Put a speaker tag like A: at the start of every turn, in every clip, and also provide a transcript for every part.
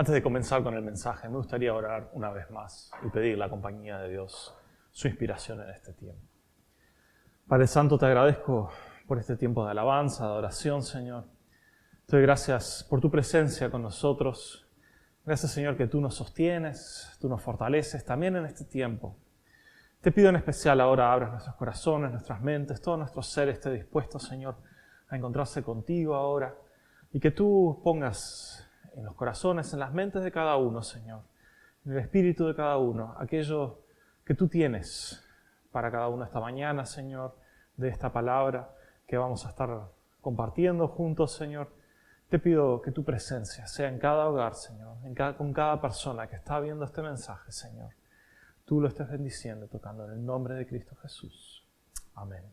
A: Antes de comenzar con el mensaje, me gustaría orar una vez más y pedir la compañía de Dios, su inspiración en este tiempo. Padre Santo, te agradezco por este tiempo de alabanza, de oración, Señor. Te doy gracias por tu presencia con nosotros. Gracias, Señor, que tú nos sostienes, tú nos fortaleces también en este tiempo. Te pido en especial ahora abras nuestros corazones, nuestras mentes, todo nuestro ser esté dispuesto, Señor, a encontrarse contigo ahora y que tú pongas en los corazones, en las mentes de cada uno, Señor, en el espíritu de cada uno, aquello que tú tienes para cada uno esta mañana, Señor, de esta palabra que vamos a estar compartiendo juntos, Señor. Te pido que tu presencia sea en cada hogar, Señor, con cada persona que está viendo este mensaje, Señor. Tú lo estés bendiciendo, tocando en el nombre de Cristo Jesús. Amén.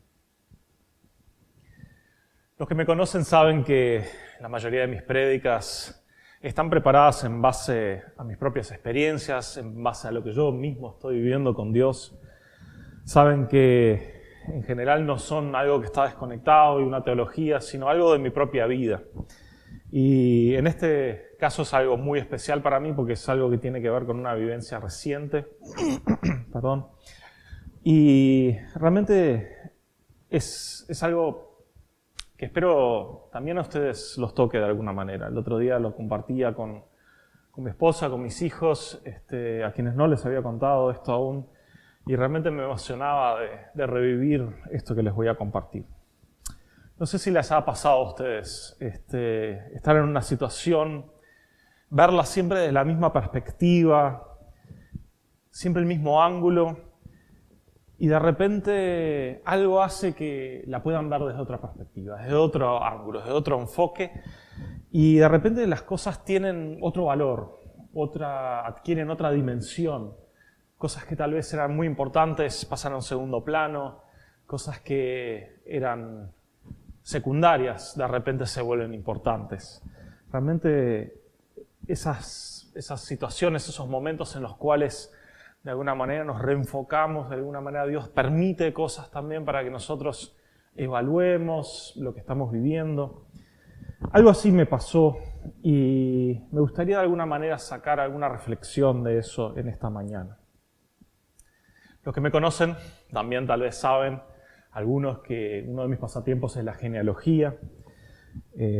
A: Los que me conocen saben que la mayoría de mis prédicas están preparadas en base a mis propias experiencias, en base a lo que yo mismo estoy viviendo con Dios. Saben que en general no son algo que está desconectado de una teología, sino algo de mi propia vida. Y en este caso es algo muy especial para mí porque es algo que tiene que ver con una vivencia reciente. Perdón. Y realmente es algo que espero también a ustedes los toque de alguna manera. El otro día lo compartía con mi esposa, con mis hijos, a quienes no les había contado esto aún, y realmente me emocionaba de revivir esto que les voy a compartir. No sé si les ha pasado a ustedes estar en una situación, verla siempre desde la misma perspectiva, siempre el mismo ángulo, y de repente algo hace que la puedan ver desde otra perspectiva, desde otro ángulo, desde otro enfoque, y de repente las cosas tienen otro valor, adquieren otra dimensión. Cosas que tal vez eran muy importantes pasan a un segundo plano, cosas que eran secundarias de repente se vuelven importantes. Realmente esas situaciones, esos momentos en los cuales de alguna manera nos reenfocamos, de alguna manera Dios permite cosas también para que nosotros evaluemos lo que estamos viviendo. Algo así me pasó y me gustaría de alguna manera sacar alguna reflexión de eso en esta mañana. Los que me conocen también tal vez saben, algunos, que uno de mis pasatiempos es la genealogía.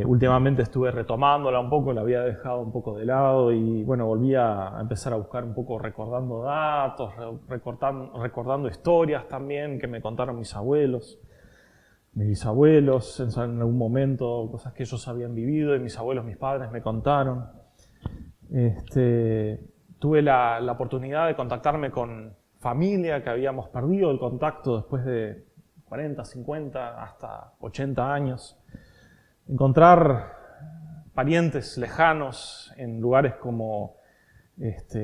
A: Últimamente estuve retomándola un poco, la había dejado un poco de lado y bueno, volví a empezar a buscar un poco recordando datos, recordando historias también que me contaron mis abuelos, mis bisabuelos, en algún momento, cosas que ellos habían vivido y mis abuelos, mis padres me contaron. Tuve la oportunidad de contactarme con familia que habíamos perdido el contacto después de 40, 50, hasta 80 años. Encontrar parientes lejanos en lugares como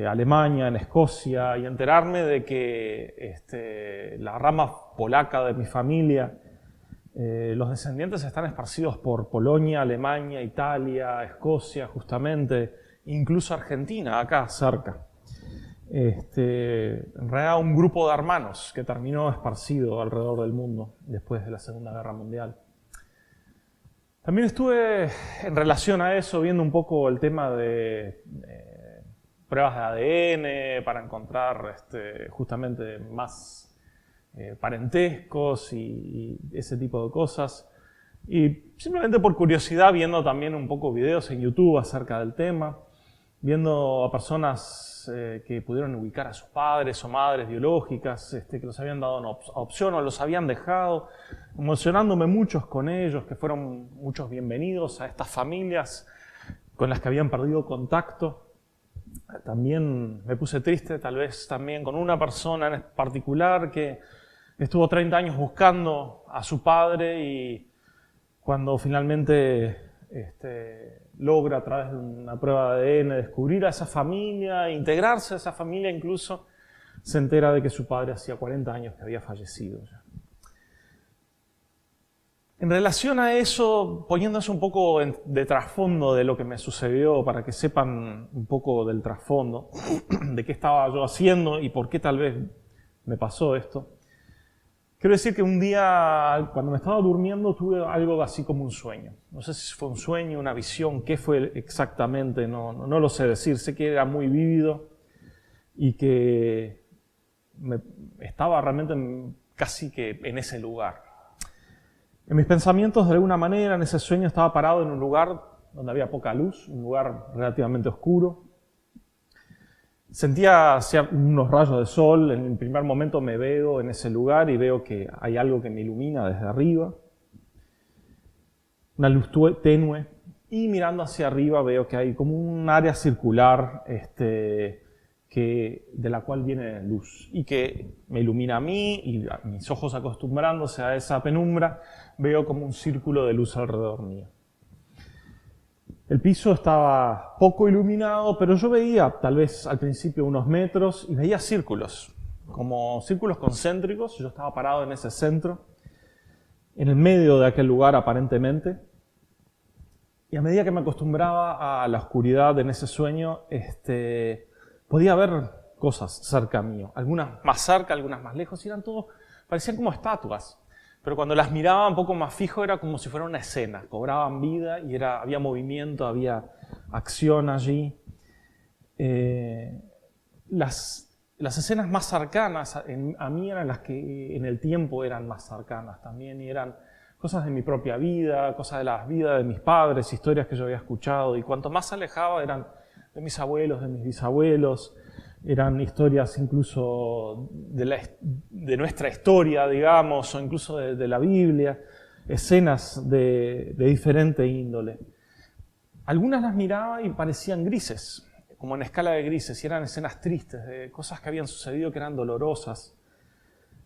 A: Alemania, en Escocia, y enterarme de que la rama polaca de mi familia, los descendientes están esparcidos por Polonia, Alemania, Italia, Escocia, justamente, incluso Argentina, acá cerca. En realidad un grupo de hermanos que terminó esparcido alrededor del mundo después de la Segunda Guerra Mundial. También estuve en relación a eso viendo un poco el tema de pruebas de ADN para encontrar justamente más parentescos y ese tipo de cosas. Y simplemente por curiosidad viendo también un poco videos en YouTube acerca del tema, viendo a personas que pudieron ubicar a sus padres o madres biológicas, que los habían dado en adopción o los habían dejado, emocionándome muchos con ellos, que fueron muchos bienvenidos a estas familias con las que habían perdido contacto. También me puse triste, tal vez también con una persona en particular que estuvo 30 años buscando a su padre y cuando finalmente logra a través de una prueba de ADN descubrir a esa familia, integrarse a esa familia incluso, se entera de que su padre hacía 40 años que había fallecido ya. En relación a eso, poniéndose un poco de trasfondo de lo que me sucedió, para que sepan un poco del trasfondo, de qué estaba yo haciendo y por qué tal vez me pasó esto, Quiero decir que un día, cuando me estaba durmiendo, tuve algo así como un sueño. No sé si fue un sueño, una visión, qué fue exactamente, no lo sé decir. Sé que era muy vívido y que estaba realmente casi que en ese lugar. En mis pensamientos, de alguna manera, en ese sueño estaba parado en un lugar donde había poca luz, un lugar relativamente oscuro. Sentía unos rayos de sol, en el primer momento me veo en ese lugar y veo que hay algo que me ilumina desde arriba, una luz tenue, y mirando hacia arriba veo que hay como un área circular de la cual viene luz y que me ilumina a mí, y a mis ojos acostumbrándose a esa penumbra, veo como un círculo de luz alrededor mío. El piso estaba poco iluminado, pero yo veía tal vez al principio unos metros y veía círculos, como círculos concéntricos. Yo estaba parado en ese centro, en el medio de aquel lugar aparentemente. Y a medida que me acostumbraba a la oscuridad en ese sueño, podía ver cosas cerca mío. Algunas más cerca, algunas más lejos, y parecían como estatuas. Pero cuando las miraba un poco más fijo era como si fuera una escena. Cobraban vida y había movimiento, había acción allí. Las escenas más cercanas a mí eran las que en el tiempo eran más cercanas también, y eran cosas de mi propia vida, cosas de la vida de mis padres, historias que yo había escuchado, y cuanto más alejaba eran de mis abuelos, de mis bisabuelos, eran historias incluso de nuestra historia, digamos, o incluso de la Biblia, escenas de diferente índole. Algunas las miraba y parecían grises, como en escala de grises, y eran escenas tristes, de cosas que habían sucedido que eran dolorosas.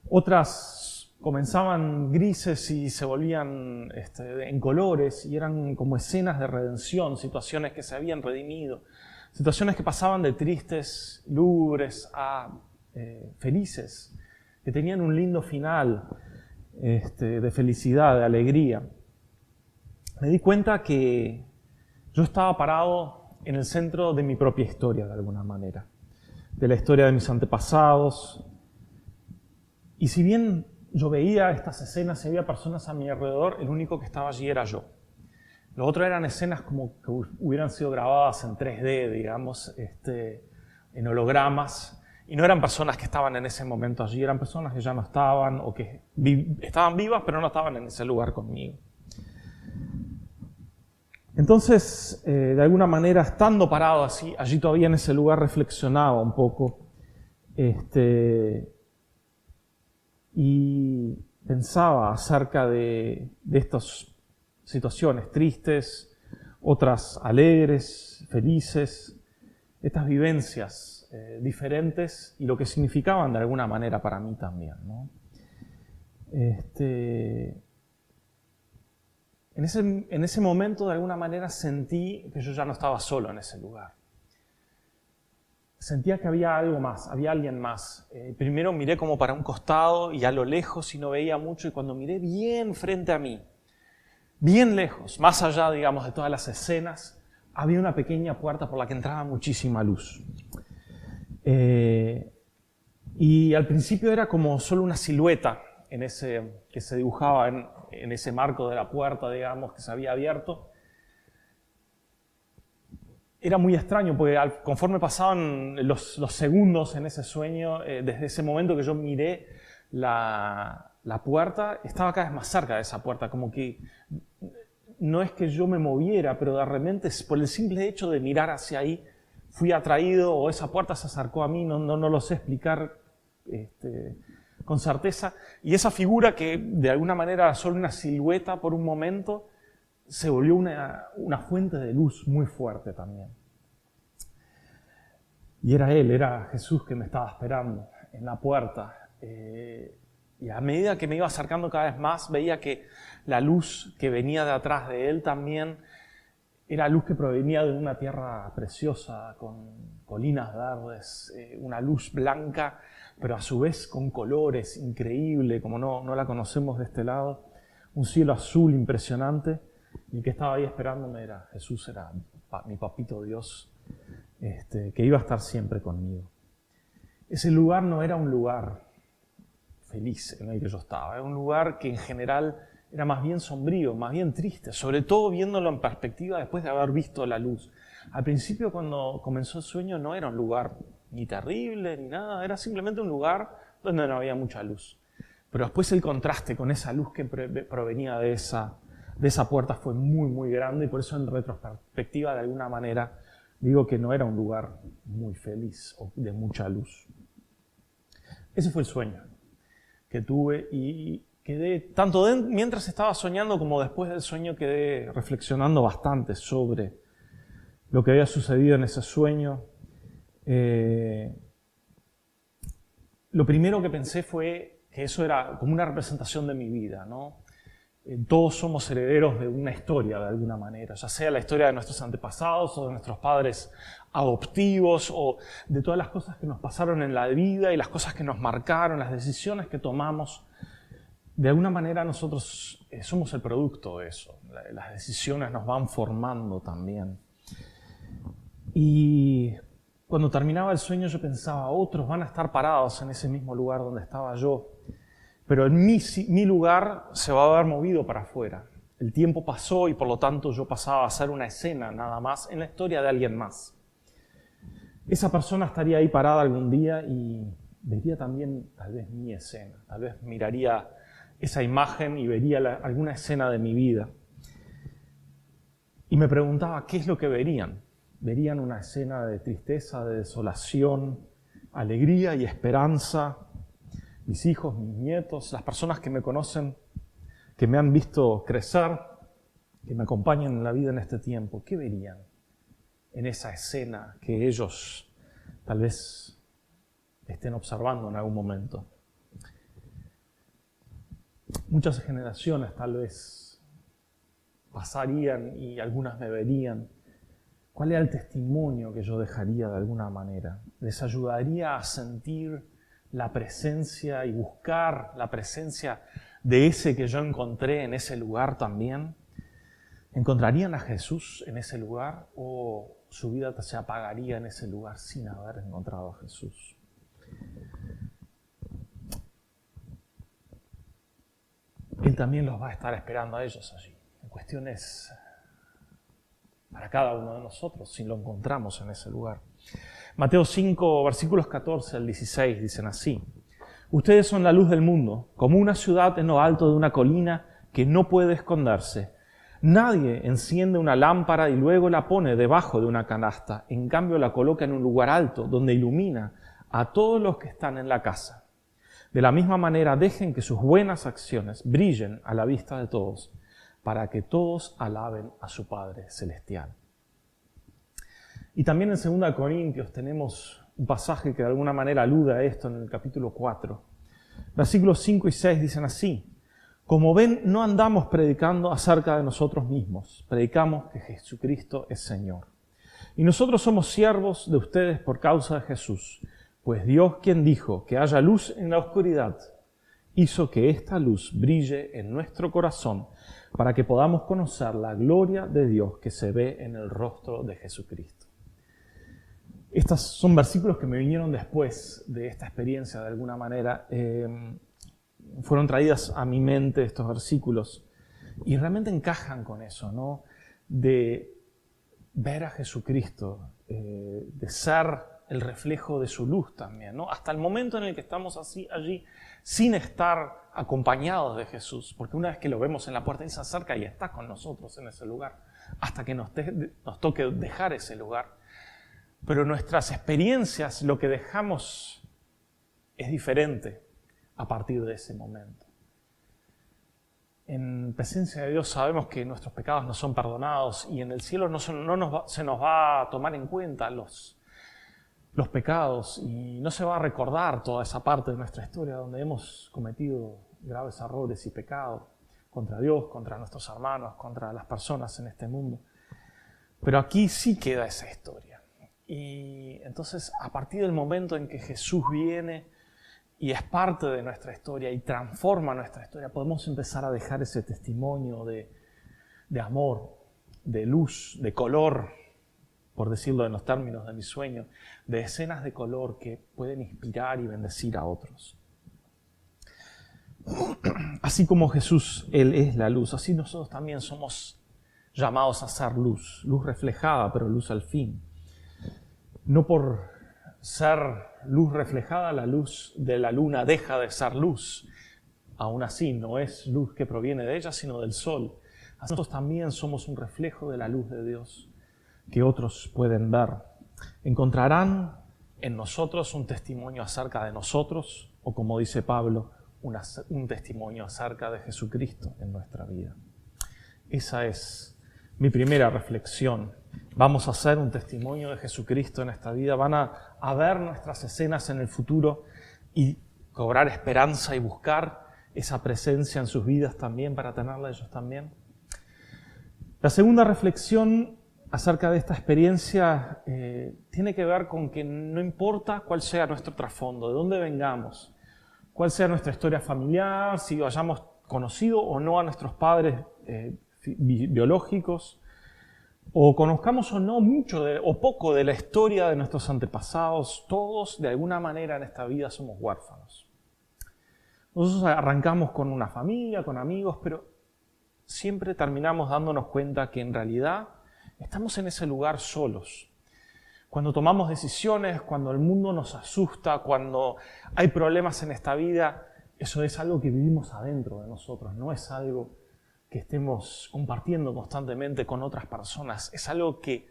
A: Otras comenzaban grises y se volvían en colores, y eran como escenas de redención, situaciones que se habían redimido. Situaciones que pasaban de tristes, lúgubres, a felices, que tenían un lindo final de felicidad, de alegría. Me di cuenta que yo estaba parado en el centro de mi propia historia, de alguna manera, de la historia de mis antepasados. Y si bien yo veía estas escenas y había personas a mi alrededor, el único que estaba allí era yo. Lo otro eran escenas como que hubieran sido grabadas en 3D, digamos, en hologramas, y no eran personas que estaban en ese momento allí, eran personas que ya no estaban, o que estaban vivas pero no estaban en ese lugar conmigo. Entonces, de alguna manera, estando parado así, allí todavía en ese lugar, reflexionaba un poco, y pensaba acerca de estas situaciones tristes, otras alegres, felices, estas vivencias diferentes y lo que significaban de alguna manera para mí también, ¿no? En ese momento de alguna manera sentí que yo ya no estaba solo en ese lugar. Sentía que había algo más, había alguien más. Primero miré como para un costado y a lo lejos y no veía mucho, y cuando miré bien frente a mí, bien lejos, más allá, digamos, de todas las escenas, había una pequeña puerta por la que entraba muchísima luz. Y al principio era como solo una silueta que se dibujaba en ese marco de la puerta, digamos, que se había abierto. Era muy extraño porque conforme pasaban los segundos en ese sueño, desde ese momento que yo miré la puerta, estaba cada vez más cerca de esa puerta, como que no es que yo me moviera, pero de repente por el simple hecho de mirar hacia ahí fui atraído, o esa puerta se acercó a mí, no lo sé explicar con certeza, y esa figura que de alguna manera era solo una silueta por un momento, se volvió una fuente de luz muy fuerte también. Y era Él, era Jesús que me estaba esperando en la puerta. Y a medida que me iba acercando cada vez más, veía que la luz que venía de atrás de Él también era luz que provenía de una tierra preciosa, con colinas verdes, una luz blanca, pero a su vez con colores, increíble, como no la conocemos de este lado. Un cielo azul impresionante. Y el que estaba ahí esperándome era Jesús, era mi papito Dios, que iba a estar siempre conmigo. Ese lugar no era un lugar feliz en el que yo estaba. Era un lugar que en general era más bien sombrío, más bien triste, sobre todo viéndolo en perspectiva después de haber visto la luz. Al principio, cuando comenzó el sueño, no era un lugar ni terrible ni nada, era simplemente un lugar donde no había mucha luz. Pero después el contraste con esa luz que provenía de esa puerta fue muy, muy grande, y por eso en retrospectiva, de alguna manera, digo que no era un lugar muy feliz o de mucha luz. Ese fue el sueño que tuve, y quedé, tanto mientras estaba soñando como después del sueño, quedé reflexionando bastante sobre lo que había sucedido en ese sueño. Lo primero que pensé fue que eso era como una representación de mi vida, ¿no? Todos somos herederos de una historia de alguna manera, ya sea la historia de nuestros antepasados o de nuestros padres adoptivos, o de todas las cosas que nos pasaron en la vida y las cosas que nos marcaron, las decisiones que tomamos. De alguna manera nosotros somos el producto de eso. Las decisiones nos van formando también. Y cuando terminaba el sueño yo pensaba, otros van a estar parados en ese mismo lugar donde estaba yo, pero en mi lugar se va a haber movido para afuera. El tiempo pasó y por lo tanto yo pasaba a ser una escena nada más en la historia de alguien más. Esa persona estaría ahí parada algún día y vería también tal vez mi escena, tal vez miraría esa imagen y vería alguna escena de mi vida. Y me preguntaba, ¿qué es lo que verían? ¿Verían una escena de tristeza, de desolación, alegría y esperanza? Mis hijos, mis nietos, las personas que me conocen, que me han visto crecer, que me acompañan en la vida en este tiempo, ¿qué verían en esa escena que ellos tal vez estén observando en algún momento? Muchas generaciones tal vez pasarían y algunas me verían. ¿Cuál era el testimonio que yo dejaría de alguna manera? ¿Les ayudaría a sentir la presencia y buscar la presencia de ese que yo encontré en ese lugar también? ¿Encontrarían a Jesús en ese lugar o su vida se apagaría en ese lugar sin haber encontrado a Jesús? Él también los va a estar esperando a ellos allí. La cuestión es para cada uno de nosotros si lo encontramos en ese lugar. Mateo 5, versículos 14 al 16 dicen así: Ustedes son la luz del mundo, como una ciudad en lo alto de una colina que no puede esconderse. Nadie enciende una lámpara y luego la pone debajo de una canasta. En cambio, la coloca en un lugar alto donde ilumina a todos los que están en la casa. De la misma manera, dejen que sus buenas acciones brillen a la vista de todos, para que todos alaben a su Padre Celestial. Y también en 2 Corintios tenemos un pasaje que de alguna manera alude a esto en el capítulo 4. Versículos 5 y 6 dicen así: Como ven, no andamos predicando acerca de nosotros mismos, predicamos que Jesucristo es Señor. Y nosotros somos siervos de ustedes por causa de Jesús, pues Dios, quien dijo que haya luz en la oscuridad, hizo que esta luz brille en nuestro corazón para que podamos conocer la gloria de Dios que se ve en el rostro de Jesucristo. Estos son versículos que me vinieron después de esta experiencia, de alguna manera. Fueron traídas a mi mente estos versículos y realmente encajan con eso, ¿no? De ver a Jesucristo, de ser el reflejo de su luz también, ¿no? Hasta el momento en el que estamos allí, sin estar acompañados de Jesús, porque una vez que lo vemos en la puerta, Él se acerca y está con nosotros en ese lugar, hasta que nos toque dejar ese lugar. Pero nuestras experiencias, lo que dejamos, es diferente a partir de ese momento. En presencia de Dios sabemos que nuestros pecados no son perdonados y en el cielo se nos va a tomar en cuenta los pecados y no se va a recordar toda esa parte de nuestra historia donde hemos cometido graves errores y pecados contra Dios, contra nuestros hermanos, contra las personas en este mundo. Pero aquí sí queda esa historia. Y entonces, a partir del momento en que Jesús viene y es parte de nuestra historia y transforma nuestra historia, podemos empezar a dejar ese testimonio de amor, de luz, de color, por decirlo en los términos de mi sueño, de escenas de color que pueden inspirar y bendecir a otros. Así como Jesús, Él es la luz, así nosotros también somos llamados a ser luz, luz reflejada, pero luz al fin. No por ser luz reflejada, la luz de la luna deja de ser luz. Aún así, no es luz que proviene de ella, sino del sol. Nosotros también somos un reflejo de la luz de Dios que otros pueden ver. Encontrarán en nosotros un testimonio acerca de nosotros, o como dice Pablo, un testimonio acerca de Jesucristo en nuestra vida. Esa es mi primera reflexión. Vamos a hacer un testimonio de Jesucristo en esta vida. Van a ver nuestras escenas en el futuro y cobrar esperanza y buscar esa presencia en sus vidas también para tenerla ellos también. La segunda reflexión acerca de esta experiencia tiene que ver con que no importa cuál sea nuestro trasfondo, de dónde vengamos, cuál sea nuestra historia familiar, si hayamos conocido o no a nuestros padres biológicos, o conozcamos o no mucho o poco de la historia de nuestros antepasados, todos de alguna manera en esta vida somos huérfanos. Nosotros arrancamos con una familia, con amigos, pero siempre terminamos dándonos cuenta que en realidad estamos en ese lugar solos. Cuando tomamos decisiones, cuando el mundo nos asusta, cuando hay problemas en esta vida, eso es algo que vivimos adentro de nosotros, no es algo que estemos compartiendo constantemente con otras personas. Es algo que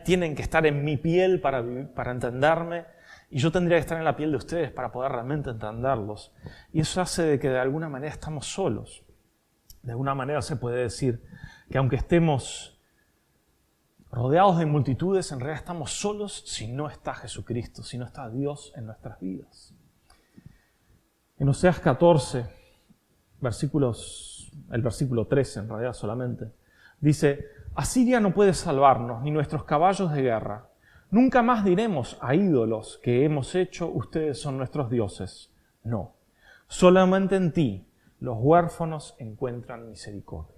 A: tienen que estar en mi piel para entenderme, y yo tendría que estar en la piel de ustedes para poder realmente entenderlos. Y eso hace de que de alguna manera estamos solos. De alguna manera se puede decir que aunque estemos rodeados de multitudes, en realidad estamos solos si no está Jesucristo, si no está Dios en nuestras vidas. En Oseas 14, el versículo 13 en realidad solamente, dice: Asiria no puede salvarnos, ni nuestros caballos de guerra. Nunca más diremos a ídolos que hemos hecho, ustedes son nuestros dioses. No, solamente en ti los huérfanos encuentran misericordia.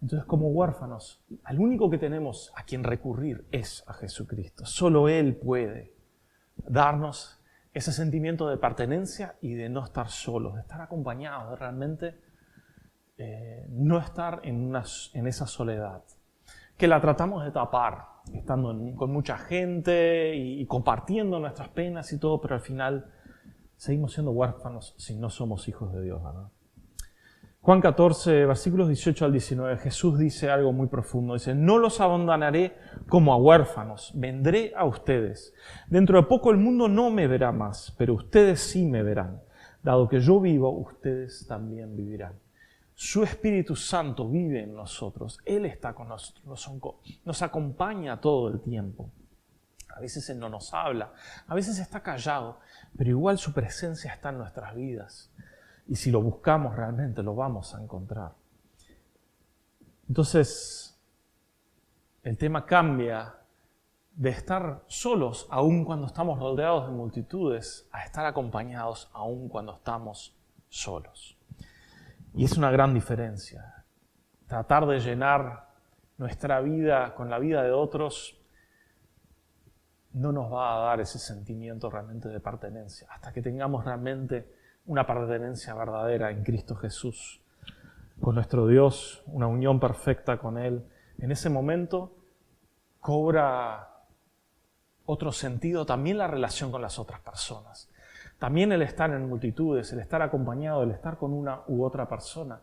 A: Entonces, como huérfanos, al único que tenemos a quien recurrir es a Jesucristo. Solo Él puede darnos ese sentimiento de pertenencia y de no estar solos, de estar acompañados, de realmente no estar en esa soledad, que la tratamos de tapar, estando con mucha gente y compartiendo nuestras penas y todo, pero al final seguimos siendo huérfanos si no somos hijos de Dios, ¿verdad? Juan 14, versículos 18 al 19, Jesús dice algo muy profundo. Dice: no los abandonaré como a huérfanos, vendré a ustedes. Dentro de poco el mundo no me verá más, pero ustedes sí me verán. Dado que yo vivo, ustedes también vivirán. Su Espíritu Santo vive en nosotros. Él está con nosotros, nos acompaña todo el tiempo. A veces Él no nos habla, a veces está callado, pero igual su presencia está en nuestras vidas. Y si lo buscamos realmente lo vamos a encontrar. Entonces, el tema cambia de estar solos aun cuando estamos rodeados de multitudes a estar acompañados aun cuando estamos solos. Y es una gran diferencia. Tratar de llenar nuestra vida con la vida de otros no nos va a dar ese sentimiento realmente de pertenencia, hasta que tengamos realmente una pertenencia verdadera en Cristo Jesús, con nuestro Dios, una unión perfecta con Él. En ese momento cobra otro sentido también la relación con las otras personas. También el estar en multitudes, el estar acompañado, el estar con una u otra persona,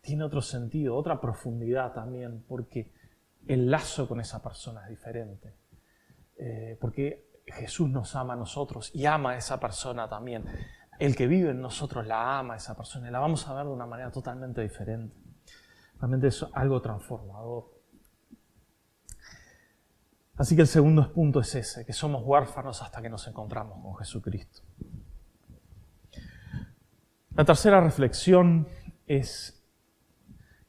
A: tiene otro sentido, otra profundidad también, porque el lazo con esa persona es diferente. Porque Jesús nos ama a nosotros y ama a esa persona también. El que vive en nosotros la ama a esa persona y la vamos a ver de una manera totalmente diferente. Realmente es algo transformador. Así que el segundo punto es ese, que somos huérfanos hasta que nos encontramos con Jesucristo. La tercera reflexión es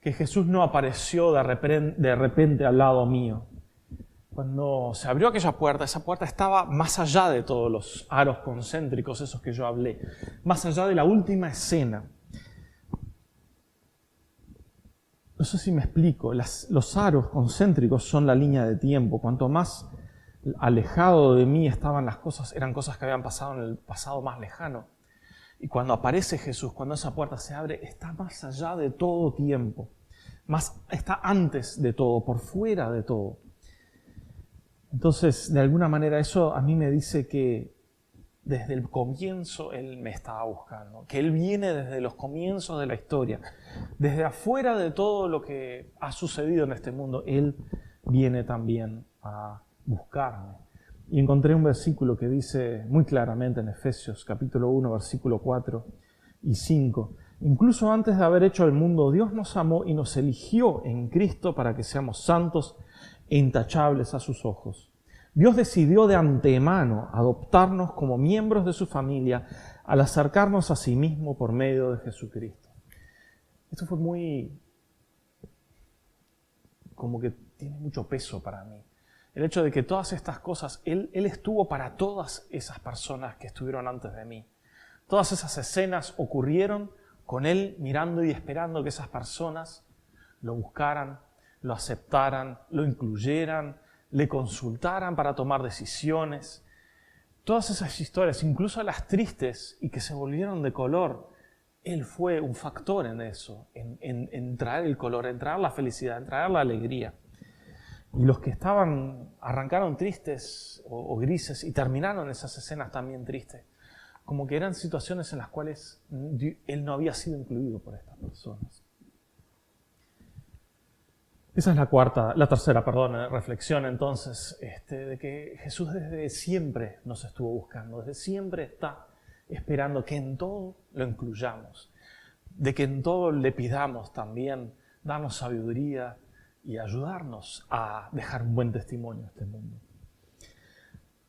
A: que Jesús no apareció de repente al lado mío. Cuando se abrió aquella puerta, esa puerta estaba más allá de todos los aros concéntricos, esos que yo hablé, más allá de la última escena. No sé si me explico, los aros concéntricos son la línea de tiempo. Cuanto más alejado de mí estaban las cosas, eran cosas que habían pasado en el pasado más lejano. Y cuando aparece Jesús, cuando esa puerta se abre, está más allá de todo tiempo. Está antes de todo, por fuera de todo. Entonces, de alguna manera, eso a mí me dice que desde el comienzo Él me estaba buscando, que Él viene desde los comienzos de la historia, desde afuera de todo lo que ha sucedido en este mundo, Él viene también a buscarme. Y encontré un versículo que dice muy claramente en Efesios capítulo 1, versículo 4 y 5, incluso antes de haber hecho el mundo, Dios nos amó y nos eligió en Cristo para que seamos santos e intachables a sus ojos. Dios decidió de antemano adoptarnos como miembros de su familia al acercarnos a sí mismo por medio de Jesucristo. Esto fue como que tiene mucho peso para mí. El hecho de que todas estas cosas, Él estuvo para todas esas personas que estuvieron antes de mí. Todas esas escenas ocurrieron con Él mirando y esperando que esas personas lo buscaran, lo aceptaran, lo incluyeran, le consultaran para tomar decisiones. Todas esas historias, incluso las tristes y que se volvieron de color, Él fue un factor en eso, en traer el color, en traer la felicidad, en traer la alegría. Y los que arrancaron tristes o grises y terminaron esas escenas también tristes, como que eran situaciones en las cuales Él no había sido incluido por estas personas. Esa es la tercera reflexión entonces, de que Jesús desde siempre nos estuvo buscando, desde siempre está esperando que en todo lo incluyamos, de que en todo le pidamos también darnos sabiduría y ayudarnos a dejar un buen testimonio en este mundo.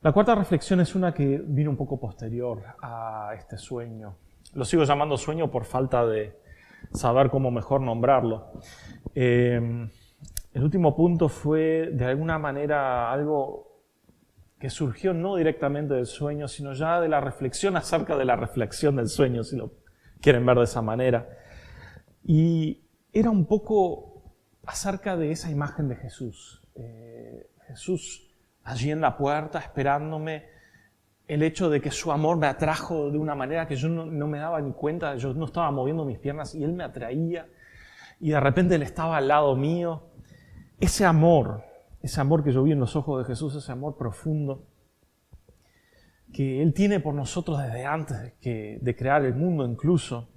A: La cuarta reflexión es una que vino un poco posterior a este sueño. Lo sigo llamando sueño por falta de saber cómo mejor nombrarlo. El último punto fue, de alguna manera, algo que surgió no directamente del sueño, sino ya de la reflexión acerca de la reflexión del sueño, si lo quieren ver de esa manera. Y era un poco acerca de esa imagen de Jesús. Jesús allí en la puerta esperándome, el hecho de que su amor me atrajo de una manera que yo no me daba ni cuenta, yo no estaba moviendo mis piernas y Él me atraía y de repente Él estaba al lado mío. Ese amor que yo vi en los ojos de Jesús, ese amor profundo que Él tiene por nosotros desde antes de crear el mundo incluso,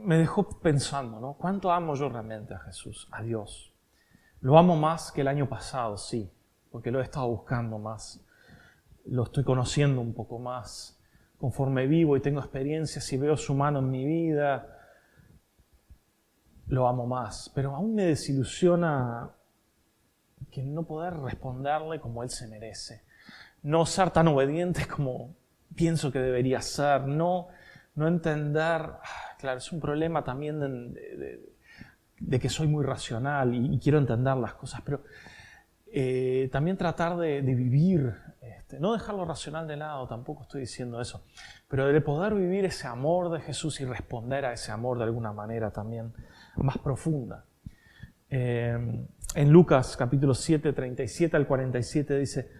A: me dejó pensando, ¿no? ¿Cuánto amo yo realmente a Jesús, a Dios? Lo amo más que el año pasado, sí, porque lo he estado buscando más, lo estoy conociendo un poco más, conforme vivo y tengo experiencias y veo su mano en mi vida, lo amo más, pero aún me desilusiona que no poder responderle como Él se merece, no ser tan obediente como pienso que debería ser, no entender, claro, es un problema también de que soy muy racional y quiero entender las cosas, pero también tratar de vivir, no dejar lo racional de lado, tampoco estoy diciendo eso, pero de poder vivir ese amor de Jesús y responder a ese amor de alguna manera también más profunda. En Lucas capítulo 7, 37 al 47 dice: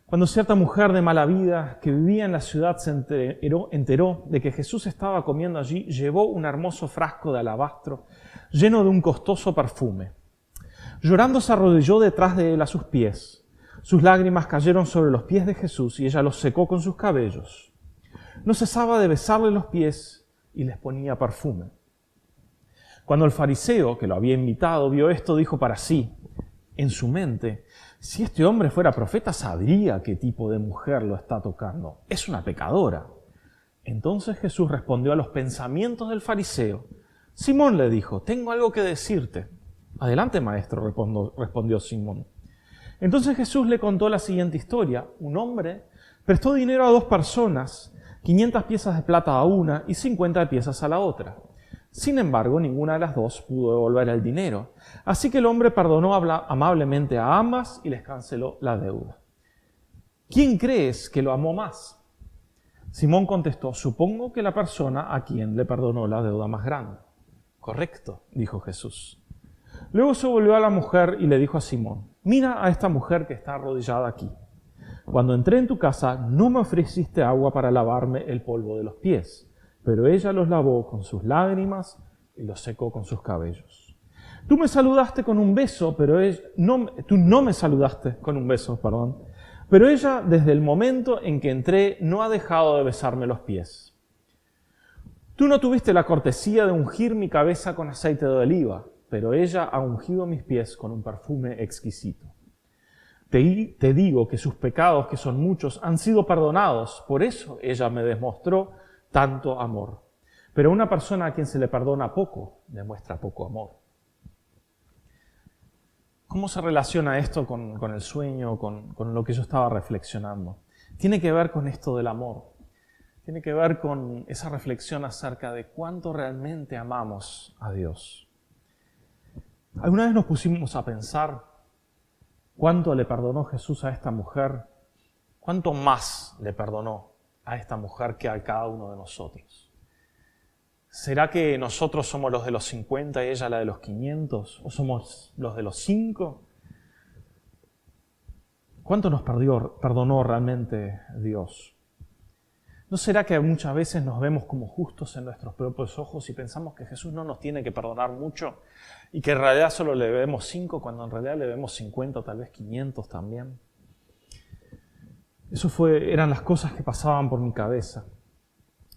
A: cuando cierta mujer de mala vida que vivía en la ciudad se enteró de que Jesús estaba comiendo allí, llevó un hermoso frasco de alabastro lleno de un costoso perfume. Llorando se arrodilló detrás de él a sus pies. Sus lágrimas cayeron sobre los pies de Jesús y ella los secó con sus cabellos. No cesaba de besarle los pies y les ponía perfume. Cuando el fariseo que lo había invitado vio esto, dijo para sí, en su mente: si este hombre fuera profeta, sabría qué tipo de mujer lo está tocando. Es una pecadora. Entonces Jesús respondió a los pensamientos del fariseo. Simón le dijo: tengo algo que decirte. Adelante, maestro, respondió Simón. Entonces Jesús le contó la siguiente historia. Un hombre prestó dinero a 2 personas, 500 piezas de plata a una y 50 piezas a la otra. Sin embargo, ninguna de las 2 pudo devolver el dinero. Así que el hombre perdonó amablemente a ambas y les canceló la deuda. ¿Quién crees que lo amó más? Simón contestó: supongo que la persona a quien le perdonó la deuda más grande. Correcto, dijo Jesús. Luego se volvió a la mujer y le dijo a Simón: mira a esta mujer que está arrodillada aquí. Cuando entré en tu casa, no me ofreciste agua para lavarme el polvo de los pies, pero ella los lavó con sus lágrimas y los secó con sus cabellos. Tú me saludaste con un beso, pero tú no me saludaste con un beso, perdón. Pero ella, desde el momento en que entré, no ha dejado de besarme los pies. Tú no tuviste la cortesía de ungir mi cabeza con aceite de oliva, pero ella ha ungido mis pies con un perfume exquisito. Te digo que sus pecados, que son muchos, han sido perdonados. Por eso ella me demostró tanto amor. Pero una persona a quien se le perdona poco, demuestra poco amor. ¿Cómo se relaciona esto con el sueño, con lo que yo estaba reflexionando? Tiene que ver con esto del amor. Tiene que ver con esa reflexión acerca de cuánto realmente amamos a Dios. ¿Alguna vez nos pusimos a pensar cuánto le perdonó Jesús a esta mujer? ¿Cuánto más le perdonó a esta mujer que a cada uno de nosotros? ¿Será que nosotros somos los de los 50 y ella la de los 500? ¿O somos los de los 5? ¿Cuánto nos perdonó realmente Dios? ¿No será que muchas veces nos vemos como justos en nuestros propios ojos y pensamos que Jesús no nos tiene que perdonar mucho y que en realidad solo le debemos 5 cuando en realidad le debemos 50 o tal vez 500 también? Eran las cosas que pasaban por mi cabeza.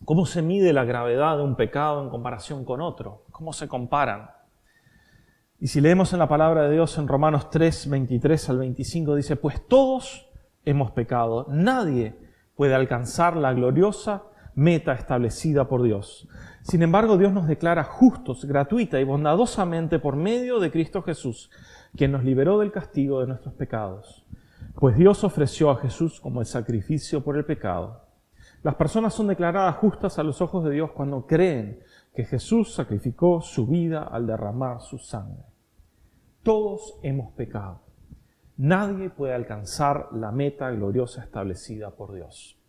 A: ¿Cómo se mide la gravedad de un pecado en comparación con otro? ¿Cómo se comparan? Y si leemos en la palabra de Dios en Romanos 3, 23 al 25, dice: pues todos hemos pecado, nadie puede alcanzar la gloriosa meta establecida por Dios. Sin embargo, Dios nos declara justos, gratuita y bondadosamente por medio de Cristo Jesús, quien nos liberó del castigo de nuestros pecados. Pues Dios ofreció a Jesús como el sacrificio por el pecado. Las personas son declaradas justas a los ojos de Dios cuando creen que Jesús sacrificó su vida al derramar su sangre. Todos hemos pecado. Nadie puede alcanzar la meta gloriosa establecida por Dios.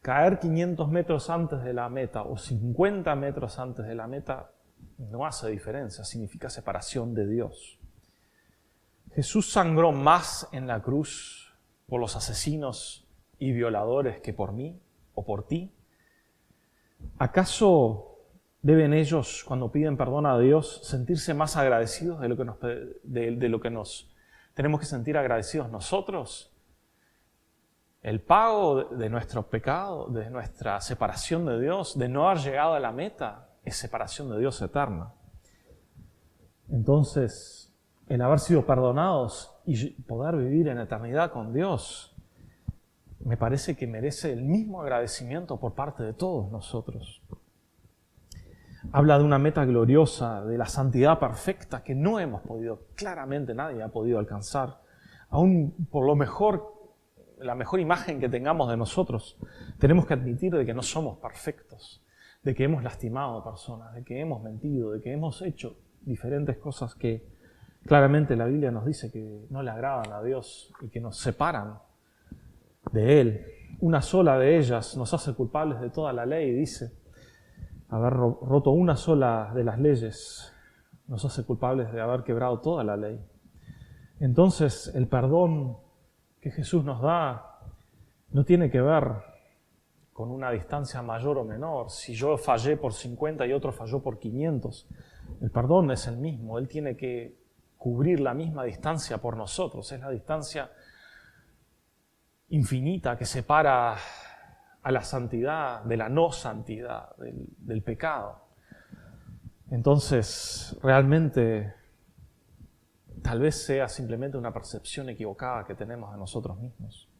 A: Caer 500 metros antes de la meta o 50 metros antes de la meta no hace diferencia, significa separación de Dios. Jesús sangró más en la cruz por los asesinos y violadores que por mí o por ti. ¿Acaso deben ellos, cuando piden perdón a Dios, sentirse más agradecidos de lo que nos tenemos que sentir agradecidos nosotros? El pago de nuestro pecado, de nuestra separación de Dios, de no haber llegado a la meta, es separación de Dios eterna. Entonces, el haber sido perdonados y poder vivir en eternidad con Dios, me parece que merece el mismo agradecimiento por parte de todos nosotros. Habla de una meta gloriosa, de la santidad perfecta que no hemos podido, claramente nadie ha podido alcanzar. Aún por la mejor imagen que tengamos de nosotros, tenemos que admitir de que no somos perfectos, de que hemos lastimado a personas, de que hemos mentido, de que hemos hecho diferentes cosas que claramente la Biblia nos dice que no le agradan a Dios y que nos separan de Él. Una sola de ellas nos hace culpables de toda la ley, dice. Haber roto una sola de las leyes nos hace culpables de haber quebrado toda la ley. Entonces, el perdón que Jesús nos da no tiene que ver con una distancia mayor o menor. Si yo fallé por 50 y otro falló por 500, el perdón es el mismo. Él tiene que cubrir la misma distancia por nosotros. Es la distancia infinita que separa a la santidad de la no santidad, del pecado. Entonces, realmente, tal vez sea simplemente una percepción equivocada que tenemos de nosotros mismos.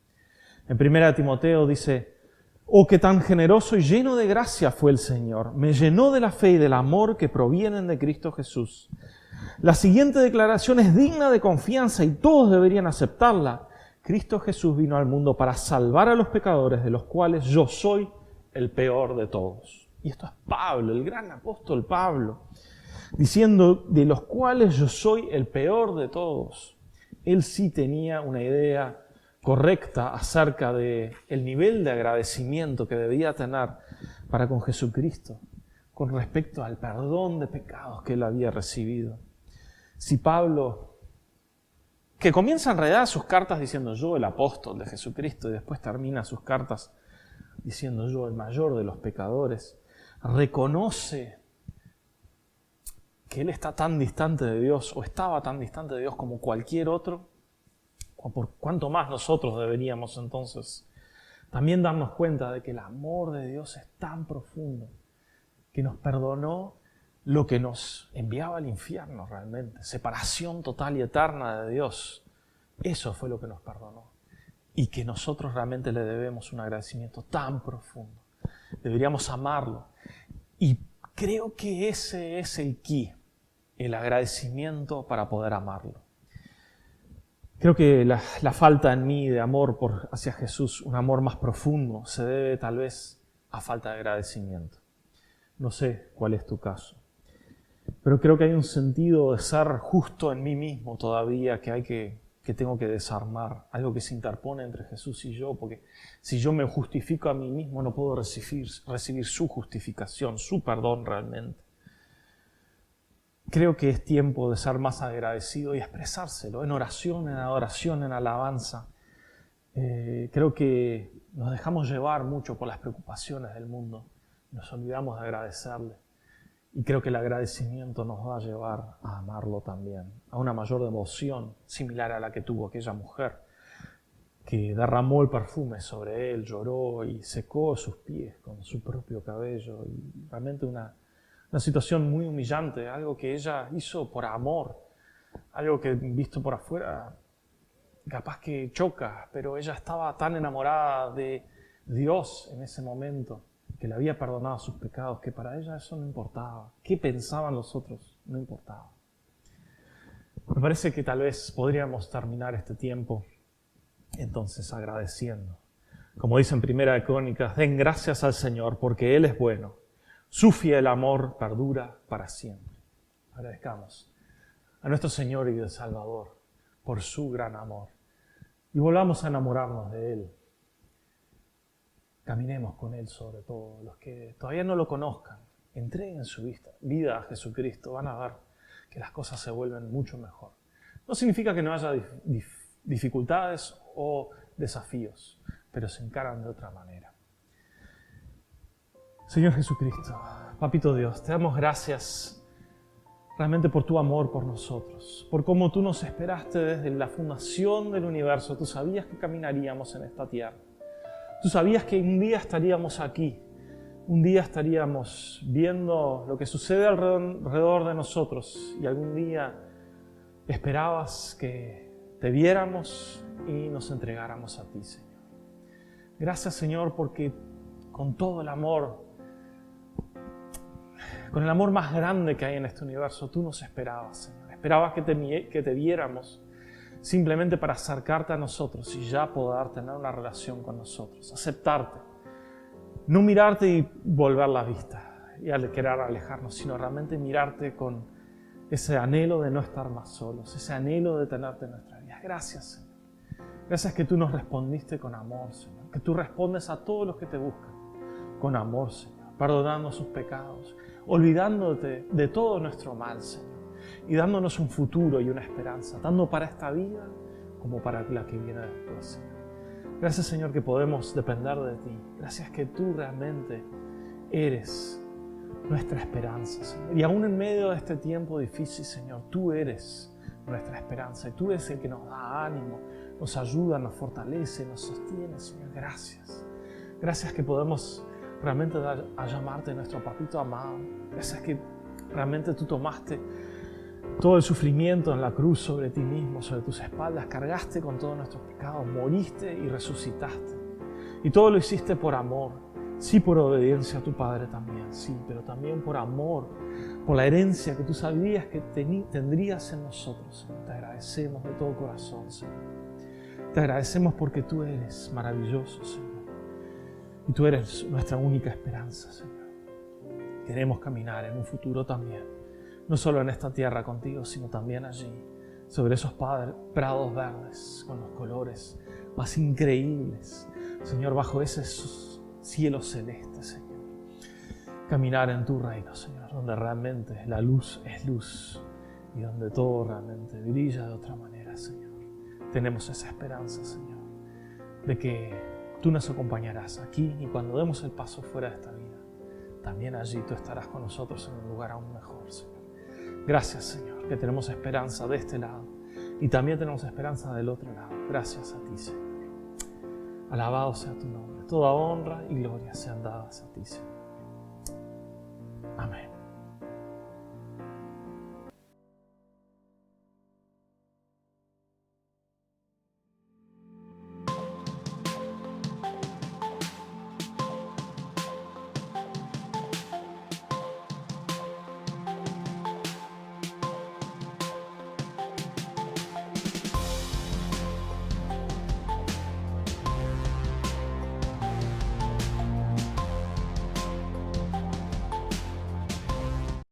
A: En 1 Timoteo dice: «Oh, qué tan generoso y lleno de gracia fue el Señor. Me llenó de la fe y del amor que provienen de Cristo Jesús». La siguiente declaración es digna de confianza y todos deberían aceptarla. Cristo Jesús vino al mundo para salvar a los pecadores, de los cuales yo soy el peor de todos. Y esto es Pablo, el gran apóstol Pablo, diciendo de los cuales yo soy el peor de todos. Él sí tenía una idea correcta acerca del nivel de agradecimiento que debía tener para con Jesucristo, con respecto al perdón de pecados que él había recibido. Si Pablo que comienza en realidad sus cartas diciendo yo el apóstol de Jesucristo y después termina sus cartas diciendo yo el mayor de los pecadores, reconoce que él está tan distante de Dios o estaba tan distante de Dios como cualquier otro, o por cuánto más nosotros deberíamos entonces también darnos cuenta de que el amor de Dios es tan profundo que nos perdonó lo que nos enviaba al infierno realmente, separación total y eterna de Dios. Eso fue lo que nos perdonó. Y que nosotros realmente le debemos un agradecimiento tan profundo. Deberíamos amarlo. Y creo que ese es el key, el agradecimiento para poder amarlo. Creo que la falta en mí de amor hacia Jesús, un amor más profundo, se debe tal vez a falta de agradecimiento. No sé cuál es tu caso. Pero creo que hay un sentido de ser justo en mí mismo todavía que tengo que desarmar. Algo que se interpone entre Jesús y yo, porque si yo me justifico a mí mismo no puedo recibir su justificación, su perdón realmente. Creo que es tiempo de ser más agradecido y expresárselo en oración, en adoración, en alabanza. Creo que nos dejamos llevar mucho por las preocupaciones del mundo. Nos olvidamos de agradecerle. Y creo que el agradecimiento nos va a llevar a amarlo también, a una mayor devoción similar a la que tuvo aquella mujer que derramó el perfume sobre él, lloró y secó sus pies con su propio cabello. Y realmente una situación muy humillante, algo que ella hizo por amor, algo que visto por afuera capaz que choca, pero ella estaba tan enamorada de Dios en ese momento, que le había perdonado sus pecados, que para ella eso no importaba. ¿Qué pensaban los otros? No importaba. Me parece que tal vez podríamos terminar este tiempo entonces agradeciendo. Como dice en Primera de Crónicas, den gracias al Señor porque Él es bueno. Su fiel amor perdura para siempre. Agradezcamos a nuestro Señor y Salvador por su gran amor. Y volvamos a enamorarnos de Él. Caminemos con Él sobre todo. Los que todavía no lo conozcan, entreguen su vida a Jesucristo. Van a ver que las cosas se vuelven mucho mejor. No significa que no haya dificultades o desafíos, pero se encaran de otra manera. Señor Jesucristo, Papito Dios, te damos gracias realmente por tu amor por nosotros, por cómo tú nos esperaste desde la fundación del universo. Tú sabías que caminaríamos en esta tierra. Tú sabías que un día estaríamos aquí, un día estaríamos viendo lo que sucede alrededor de nosotros y algún día esperabas que te viéramos y nos entregáramos a ti, Señor. Gracias, Señor, porque con todo el amor, con el amor más grande que hay en este universo, tú nos esperabas, Señor. Esperabas que te viéramos simplemente para acercarte a nosotros y ya poder tener una relación con nosotros, aceptarte. No mirarte y volver la vista y al querer alejarnos, sino realmente mirarte con ese anhelo de no estar más solos, ese anhelo de tenerte en nuestra vida. Gracias, Señor. Gracias que tú nos respondiste con amor, Señor. Que tú respondes a todos los que te buscan con amor, Señor. Perdonando sus pecados, olvidándote de todo nuestro mal, Señor. Y dándonos un futuro y una esperanza, tanto para esta vida como para la que viene después, Señor. Gracias, Señor, que podemos depender de ti. Gracias que tú realmente eres nuestra esperanza, Señor. Y aún en medio de este tiempo difícil, Señor, tú eres nuestra esperanza. Y tú eres el que nos da ánimo, nos ayuda, nos fortalece, nos sostiene, Señor. Gracias. Gracias que podemos realmente a llamarte nuestro papito amado. Gracias que realmente tú tomaste todo el sufrimiento en la cruz sobre ti mismo, sobre tus espaldas, cargaste con todos nuestros pecados, moriste y resucitaste. Y todo lo hiciste por amor, sí, por obediencia a tu Padre también, sí, pero también por amor, por la herencia que tú sabías que tendrías en nosotros, Señor. Te agradecemos de todo corazón, Señor. Te agradecemos porque tú eres maravilloso, Señor. Y tú eres nuestra única esperanza, Señor. Queremos caminar en un futuro también, no solo en esta tierra contigo, sino también allí, sobre esos prados verdes, con los colores más increíbles, Señor, bajo ese cielo celeste, Señor. Caminar en tu reino, Señor, donde realmente la luz es luz y donde todo realmente brilla de otra manera, Señor. tenemos esa esperanza, Señor, de que tú nos acompañarás aquí y cuando demos el paso fuera de esta vida, también allí tú estarás con nosotros en un lugar aún mejor, Señor. Gracias, Señor, que tenemos esperanza de este lado y también tenemos esperanza del otro lado. Gracias a ti, Señor. Alabado sea tu nombre. Toda honra y gloria sean dadas a ti, Señor.